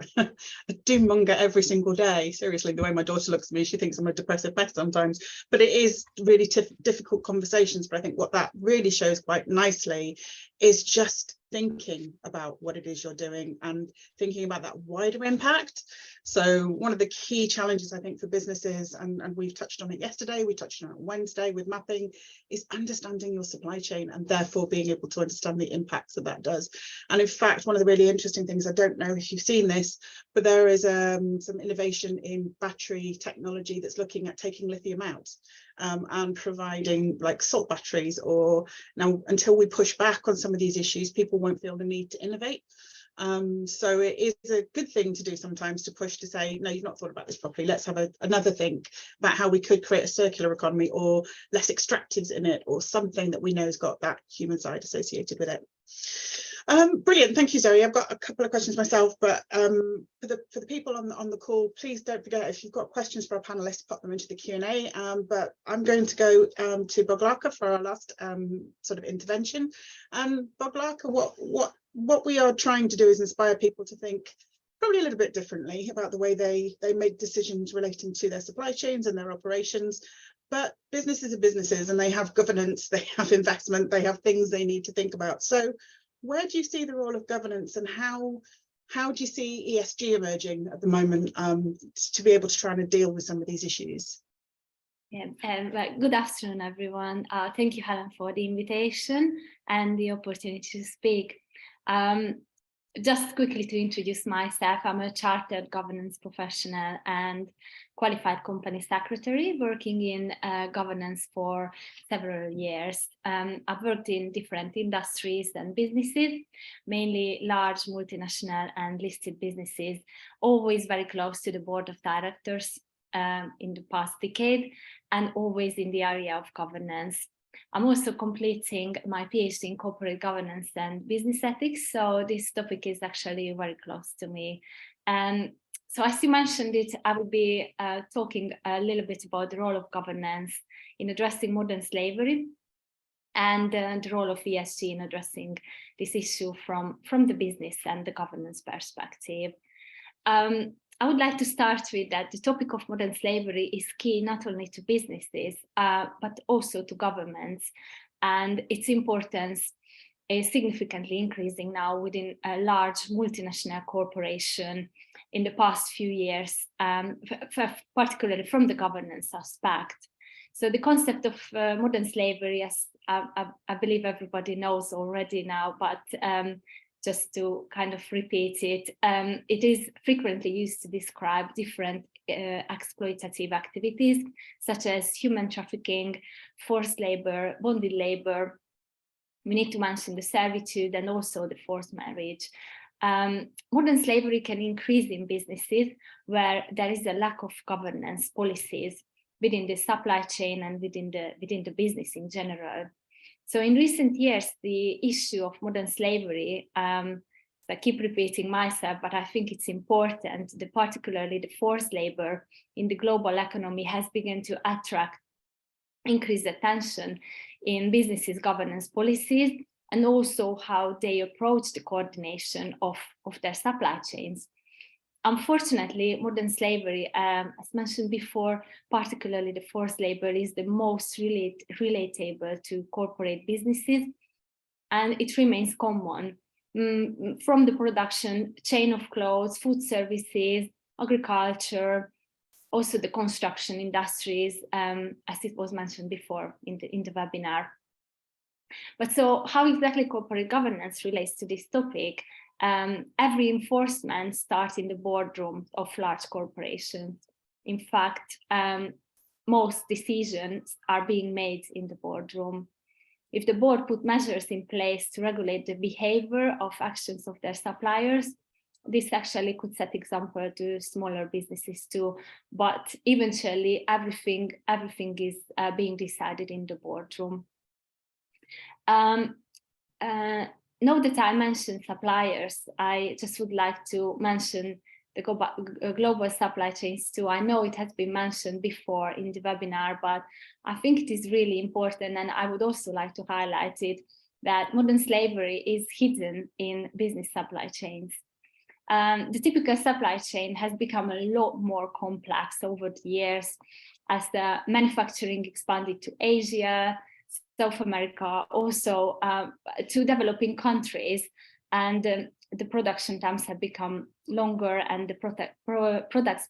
A: doom monger every single day. Seriously, the way my daughter looks at me, she thinks I'm a depressive pest sometimes. But it is really difficult conversations. But I think what that really shows quite nicely is just thinking about what it is you're doing and thinking about that wider impact. So one of the key challenges, I think, for businesses, and we've touched on it yesterday, we touched on it on Wednesday with mapping, is understanding your supply chain and therefore being able to understand the impacts that does. And in fact, one of the really interesting things, I don't know if you've seen this, but there is some innovation in battery technology that's looking at taking lithium out and providing like salt batteries. Or now, until we push back on some of these issues, people won't feel the need to innovate. So it is a good thing to do sometimes, to push to say, no, you've not thought about this properly. Let's have another think about how we could create a circular economy, or less extractives in it, or something that we know has got that human side associated with it. Brilliant, thank you, Zoe. I've got a couple of questions myself, but for the people on the call, please don't forget, if you've got questions for our panelists, pop them into the Q&A. But I'm going to go to Boglaka for our last sort of intervention. Boglaka, what we are trying to do is inspire people to think probably a little bit differently about the way they make decisions relating to their supply chains and their operations. But businesses are businesses, and they have governance, they have investment, they have things they need to think about. So where do you see the role of governance, and how do you see ESG emerging at the moment to be able to try and deal with some of these issues?
E: Yeah, well, good afternoon, everyone. Thank you, Helen, for the invitation and the opportunity to speak. Just quickly to introduce myself, I'm a chartered governance professional and qualified company secretary working in governance for several years. I've worked in different industries and businesses, mainly large multinational and listed businesses, always very close to the board of directors in the past decade, and always in the area of governance. I'm also completing my PhD in corporate governance and business ethics, so this topic is actually very close to me. And so as you mentioned it, I will be talking a little bit about the role of governance in addressing modern slavery and the role of ESG in addressing this issue from the business and the governance perspective. I would like to start with that the topic of modern slavery is key not only to businesses, but also to governments, and its importance is significantly increasing now within a large multinational corporation in the past few years, particularly from the governance aspect. So the concept of modern slavery, as I believe everybody knows already now, but just to kind of repeat it, it is frequently used to describe different exploitative activities, such as human trafficking, forced labor, bonded labor. We need to mention the servitude and also the forced marriage. Modern slavery can increase in businesses where there is a lack of governance policies within the supply chain and within the business in general. So in recent years, the issue of modern slavery, I keep repeating myself, but I think it's important, particularly the forced labor in the global economy has begun to attract increased attention in businesses' governance policies and also how they approach the coordination of their supply chains. Unfortunately, modern slavery, as mentioned before, particularly the forced labor, is the most relatable to corporate businesses, and it remains common from the production chain of clothes, food services, agriculture, also the construction industries, as it was mentioned before in the webinar. But so how exactly corporate governance relates to this topic? Every enforcement starts in the boardroom of large corporations. In fact, most decisions are being made in the boardroom. If the board put measures in place to regulate the behavior of actions of their suppliers, this actually could set example to smaller businesses too. But eventually, everything is being decided in the boardroom. Now that I mentioned suppliers, I just would like to mention the global supply chains too. I know it has been mentioned before in the webinar, but I think it is really important, and I would also like to highlight it, that modern slavery is hidden in business supply chains. The typical supply chain has become a lot more complex over the years as the manufacturing expanded to Asia, South America, also to developing countries, and the production times have become longer, and the products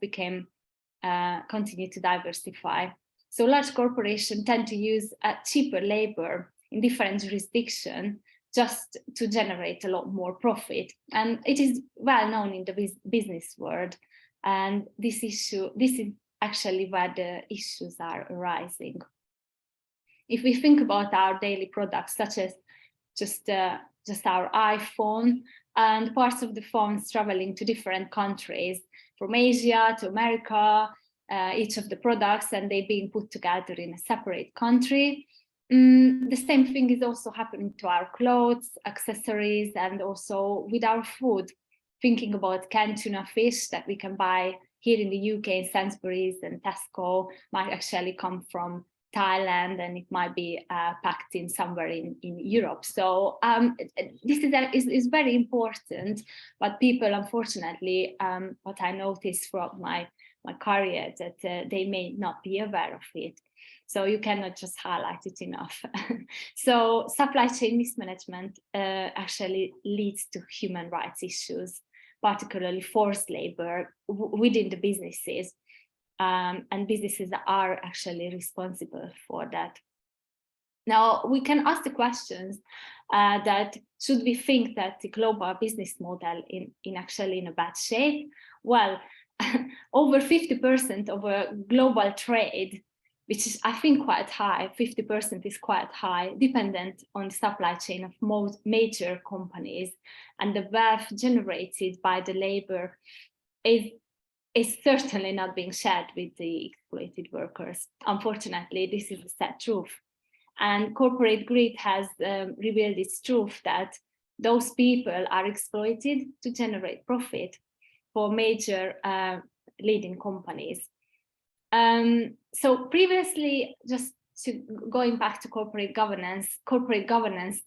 E: continue to diversify. So large corporations tend to use cheaper labor in different jurisdictions just to generate a lot more profit, and it is well known in the business world. And this is actually where the issues are arising. If we think about our daily products, such as just our iPhone and parts of the phones traveling to different countries, from Asia to America, each of the products, and they being put together in a separate country. The same thing is also happening to our clothes, accessories, and also with our food. Thinking about canned tuna fish that we can buy here in the UK in Sainsbury's and Tesco might actually come from Thailand, and it might be packed in somewhere in Europe. So this is very important, but people, unfortunately, what I noticed throughout my career, that they may not be aware of it. So you cannot just highlight it enough. So supply chain mismanagement actually leads to human rights issues, particularly forced labor within the businesses. And businesses are actually responsible for that. Now, we can ask the questions that should we think that the global business model in actually in a bad shape? Well, over 50% of a global trade, which is, I think, quite high, 50% is quite high, dependent on the supply chain of most major companies, and the wealth generated by the labor is certainly not being shared with the exploited workers. Unfortunately, this is a sad truth. And corporate greed has revealed its truth that those people are exploited to generate profit for major leading companies. So previously, just going back to corporate governance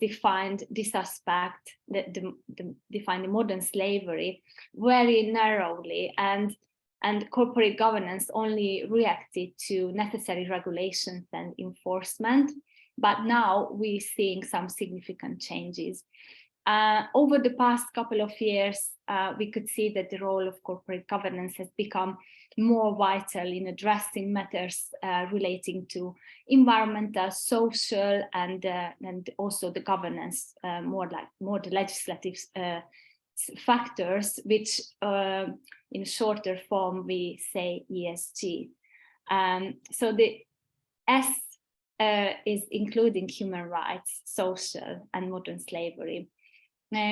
E: defined this aspect, defined the modern slavery very narrowly, and corporate governance only reacted to necessary regulations and enforcement. But now we're seeing some significant changes. Over the past couple of years, we could see that the role of corporate governance has become more vital in addressing matters relating to environmental, social, and also the governance, more the legislative factors, which in shorter form we say ESG. So the S is including human rights, social, and modern slavery.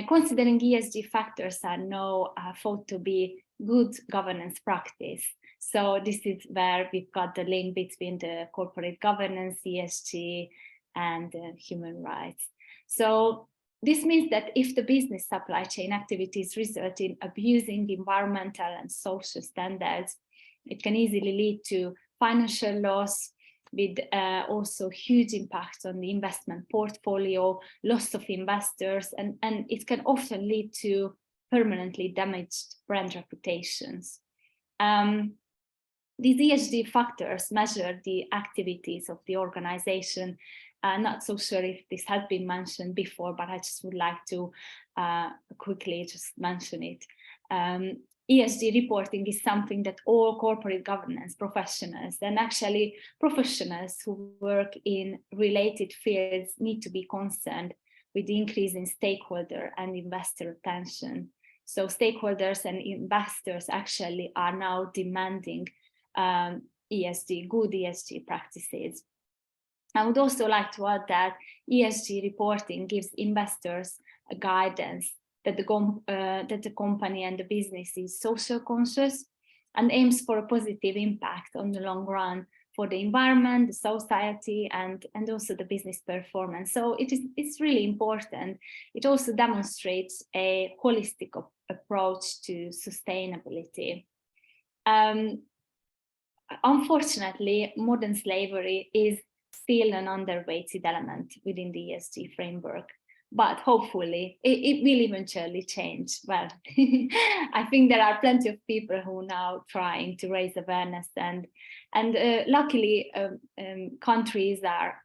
E: Considering ESG factors are now thought to be good governance practice. So this is where we've got the link between the corporate governance, ESG, and human rights. So this means that if the business supply chain activities result in abusing environmental and social standards, it can easily lead to financial loss, with also huge impacts on the investment portfolio, loss of investors, and it can often lead to permanently damaged brand reputations. These ESG factors measure the activities of the organization. Not so sure if this has been mentioned before, but I just would like to quickly just mention it. ESG reporting is something that all corporate governance professionals, and actually professionals who work in related fields, need to be concerned with the increase in stakeholder and investor attention. So stakeholders and investors actually are now demanding good ESG practices. I would also like to add that ESG reporting gives investors a guidance that the company and the business is social conscious and aims for a positive impact on the long run for the environment, the society, and also the business performance. So it's really important. It also demonstrates a holistic approach to sustainability. Unfortunately, modern slavery is still an underrated element within the ESG framework, but hopefully it will eventually change. Well, I think there are plenty of people who are now trying to raise awareness, and luckily countries are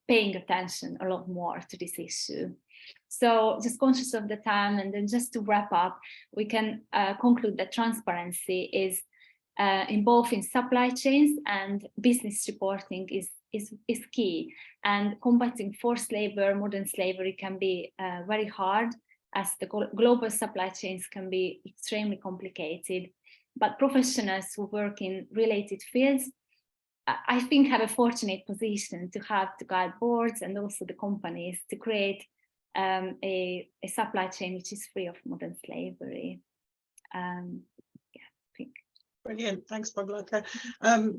E: paying attention a lot more to this issue. So just conscious of the time, and then just to wrap up, we can conclude that transparency is in both in supply chains and business reporting is key, and combating forced labor, modern slavery can be very hard, as the global supply chains can be extremely complicated. But professionals who work in related fields, I think, have a fortunate position to have to guide boards and also the companies to create a supply chain which is free of modern slavery.
A: Brilliant, thanks, Bogolka.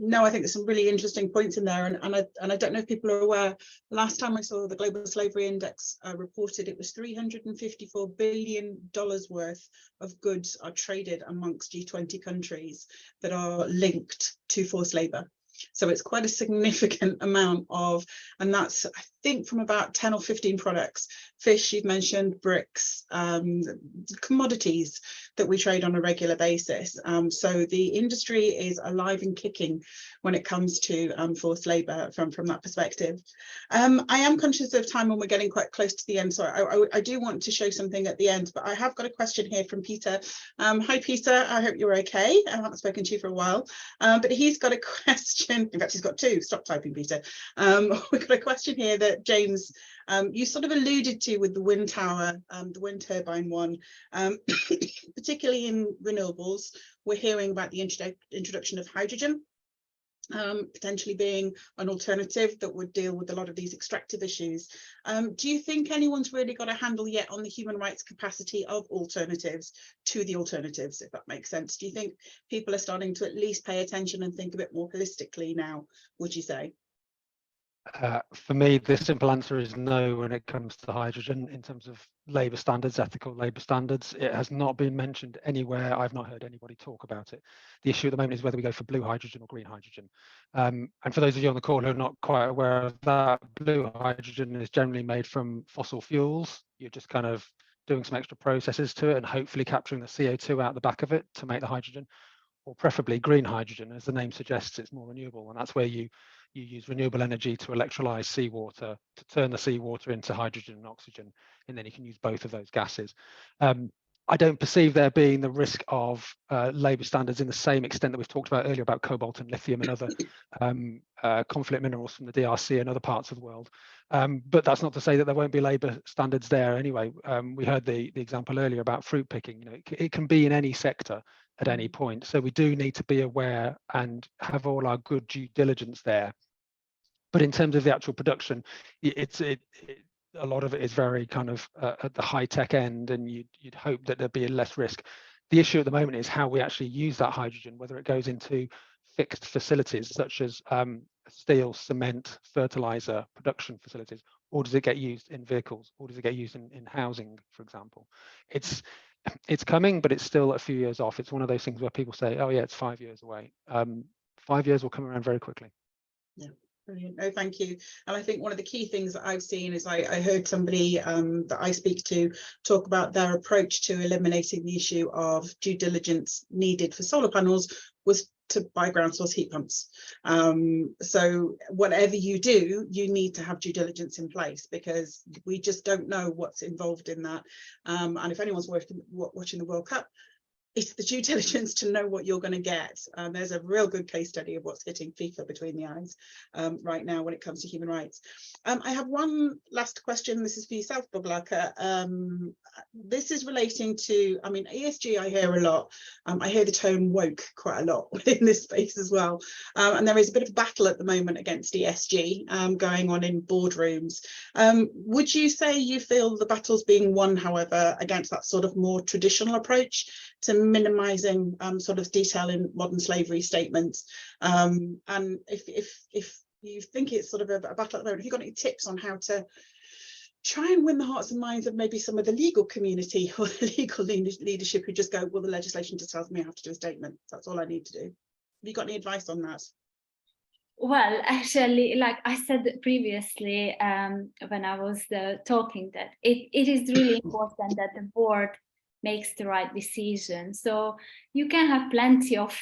A: No, I think there's some really interesting points in there, and I don't know if people are aware. Last time I saw the Global Slavery Index reported, it was $354 billion worth of goods are traded amongst G20 countries that are linked to forced labour. So it's quite a significant amount of, and that's, I think, from about 10 or 15 products. Fish, you've mentioned, bricks, commodities that we trade on a regular basis. So the industry is alive and kicking when it comes to forced labour from that perspective. I am conscious of time and we're getting quite close to the end, so I do want to show something at the end, but I have got a question here from Peter. Hi Peter, I hope you're okay. I haven't spoken to you for a while, but he's got a question. In fact, he's got two. Stop typing, Peter. We've got a question here that James, you sort of alluded to with the wind tower, the wind turbine one, particularly in renewables. We're hearing about the introduction of hydrogen, potentially being an alternative that would deal with a lot of these extractive issues. Do you think anyone's really got a handle yet on the human rights capacity of alternatives to the alternatives, if that makes sense? Do you think people are starting to at least pay attention and think a bit more holistically now, would you say?
C: For me, the simple answer is no when it comes to hydrogen in terms of labour standards, ethical labour standards. It has not been mentioned anywhere. I've not heard anybody talk about it. The issue at the moment is whether we go for blue hydrogen or green hydrogen. And for those of you on the call who are not quite aware of that, blue hydrogen is generally made from fossil fuels. You're just kind of doing some extra processes to it and hopefully capturing the CO2 out the back of it to make the hydrogen, or preferably green hydrogen. As the name suggests, it's more renewable, and that's where you use renewable energy to electrolyze seawater, to turn the seawater into hydrogen and oxygen, and then you can use both of those gases. I don't perceive there being the risk of labour standards in the same extent that we've talked about earlier about cobalt and lithium and other conflict minerals from the DRC and other parts of the world. But that's not to say that there won't be labour standards there anyway. We heard the example earlier about fruit picking. You know, it can be in any sector at any point. So we do need to be aware and have all our good due diligence there. But in terms of the actual production, a lot of it is very kind of at the high tech end, and you'd hope that there'd be less risk. The issue at the moment is how we actually use that hydrogen, whether it goes into fixed facilities such as steel, cement, fertilizer production facilities, or does it get used in vehicles, or does it get used in housing, for example? It's coming, but it's still a few years off. It's one of those things where people say, oh yeah, it's 5 years away. 5 years will come around very quickly.
A: Yeah. Brilliant. No, thank you. And I think one of the key things that I've seen is I heard somebody that I speak to talk about their approach to eliminating the issue of due diligence needed for solar panels was to buy ground source heat pumps. So whatever you do, you need to have due diligence in place, because we just don't know what's involved in that. And if anyone's watching the World Cup, it's the due diligence to know what you're going to get. There's a real good case study of what's hitting FIFA between the eyes right now when it comes to human rights. I have one last question. This is for yourself, Bablaka. This is relating to, I mean, ESG I hear a lot. I hear the term woke quite a lot in this space as well. And there is a bit of a battle at the moment against ESG going on in boardrooms. Would you say you feel the battle's being won, however, against that sort of more traditional approach to minimising sort of detail in modern slavery statements? And if you think it's sort of a battle at the moment, have you got any tips on how to try and win the hearts and minds of maybe some of the legal community or the legal leadership who just go, well, the legislation just tells me I have to do a statement, that's all I need to do? Have you got any advice on that?
E: Well, actually, like I said previously when I was talking, that it is really important that the board makes the right decision. So you can have plenty of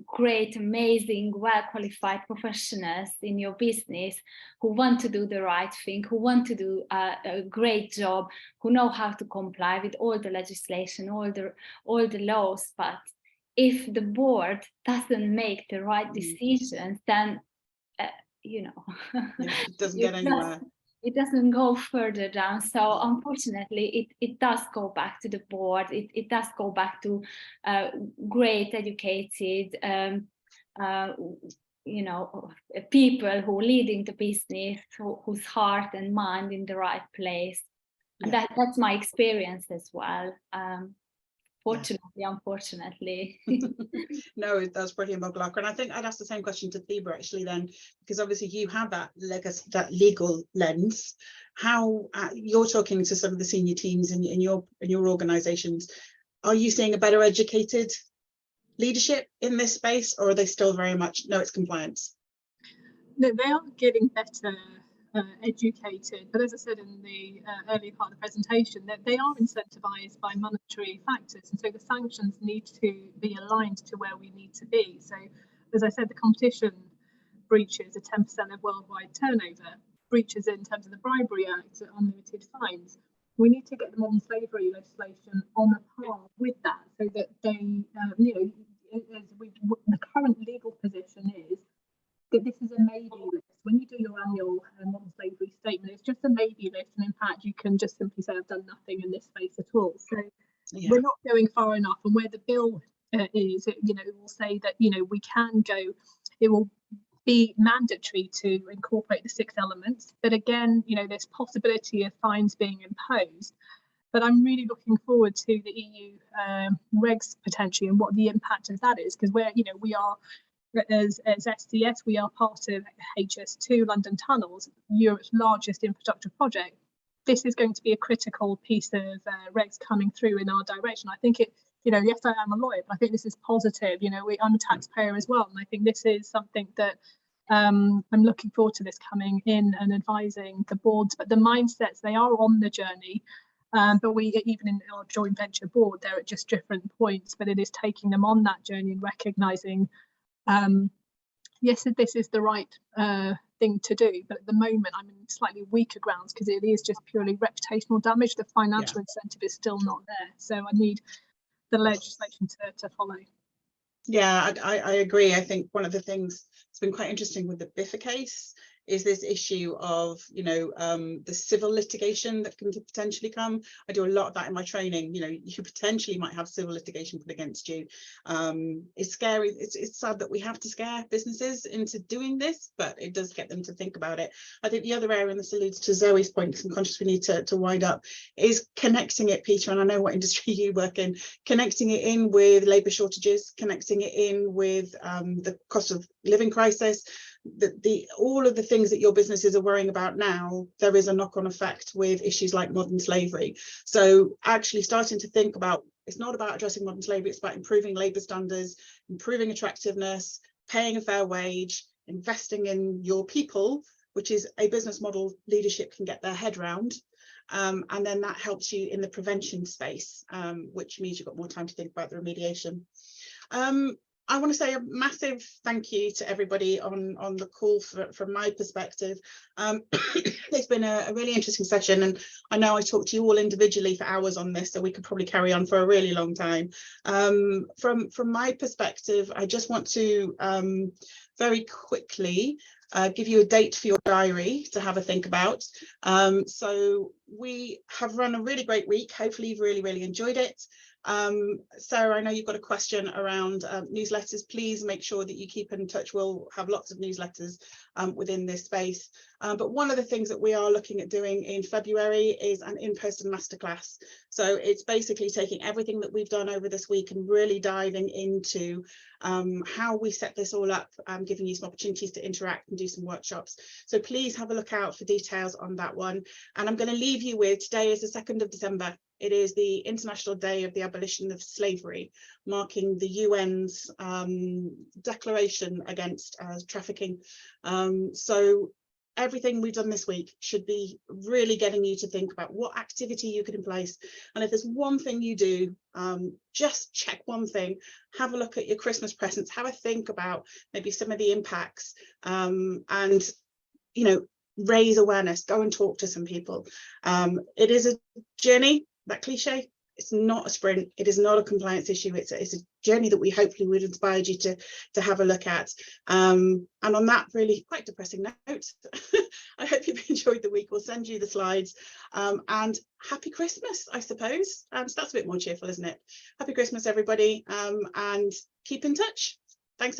E: great, amazing, well-qualified professionals in your business who want to do the right thing, who want to do a great job, who know how to comply with all the legislation, all the laws. But if the board doesn't make the right decisions, then you know,
A: yeah, it doesn't get anywhere.
E: It doesn't go further down. So unfortunately, it does go back to the board. It does go back to great, educated, you know, people who are leading the business, whose heart and mind in the right place. And that's my experience as well. Fortunately, unfortunately.
A: No, that's brilliant, Bablaka. And I think I'd ask the same question to Theba actually then, because obviously you have that legacy, that legal lens. How you're talking to some of the senior teams in your organisations, are you seeing a better educated leadership in this space, or are they still very much, no, it's compliance?
B: No, they are getting better educated, but as I said in the earlier part of the presentation, that they are incentivised by monetary factors, and so the sanctions need to be aligned to where we need to be. So, as I said, the competition breaches are 10% of worldwide turnover. Breaches in terms of the Bribery Act are unlimited fines. We need to get the modern slavery legislation on a par with that, so that they, the current legal position is that this is a maybe list. When you do your annual modern slavery statement, it's just a maybe list, and in fact, you can just simply say, I've done nothing in this space at all. So we're not going far enough, and where the bill is, it will say that, we can go, it will be mandatory to incorporate the 6 elements, but again, there's possibility of fines being imposed. But I'm really looking forward to the EU regs potentially and what the impact of that is, because we are, as SDS, we are part of HS2 London Tunnels, Europe's largest infrastructure project. This is going to be a critical piece of regs coming through in our direction. I think it, yes, I am a lawyer, but I think this is positive. I'm a taxpayer as well, and I think this is something that I'm looking forward to this coming in and advising the boards. But the mindsets, they are on the journey. But we, even in our joint venture board, they're at just different points, but it is taking them on that journey and recognising, yes, this is the right thing to do, but at the moment I'm in slightly weaker grounds because it is just purely reputational damage. The financial incentive is still not there, so I need the legislation to follow.
A: Yeah, I agree. I think one of the things that's been quite interesting with the Biffa case is this issue of, the civil litigation that can potentially come. I do a lot of that in my training. You potentially might have civil litigation put against you. It's scary. It's sad that we have to scare businesses into doing this, but it does get them to think about it. I think the other area, and this alludes to Zoe's point, because I'm conscious we need to wind up, is connecting it, Peter, and I know what industry you work in, connecting it in with labour shortages, connecting it in with the cost of living crisis, all of the things that your businesses are worrying about now. There is a knock-on effect with issues like modern slavery. So actually starting to think about, it's not about addressing modern slavery, it's about improving labour standards, improving attractiveness, paying a fair wage, investing in your people, which is a business model leadership can get their head round. And then that helps you in the prevention space, which means you've got more time to think about the remediation. I want to say a massive thank you to everybody on the call from my perspective. It's been a really interesting session, and I know I talked to you all individually for hours on this, so we could probably carry on for a really long time. From my perspective, I just want to very quickly give you a date for your diary to have a think about. So we have run a really great week. Hopefully you've really enjoyed it. Sarah, I know you've got a question around newsletters. Please make sure that you keep in touch. We'll have lots of newsletters within this space. But one of the things that we are looking at doing in February is an in-person masterclass. So it's basically taking everything that we've done over this week and really diving into how we set this all up, giving you some opportunities to interact and do some workshops. So please have a look out for details on that one. And I'm going to leave you with, today is the 2nd of December. It is the International Day of the Abolition of Slavery, marking the UN's declaration against trafficking. So everything we've done this week should be really getting you to think about what activity you could in place. And if there's one thing you do, just check one thing, have a look at your Christmas presents, have a think about maybe some of the impacts, and raise awareness, go and talk to some people. It is a journey. That cliche, it's not a sprint, it is not a compliance issue, it's a journey that we hopefully would inspire you to have a look at. And on that really quite depressing note, I hope you've enjoyed the week. We'll send you the slides, and happy Christmas, I suppose. So that's a bit more cheerful, isn't it? Happy Christmas, everybody, and keep in touch. Thanks, everybody.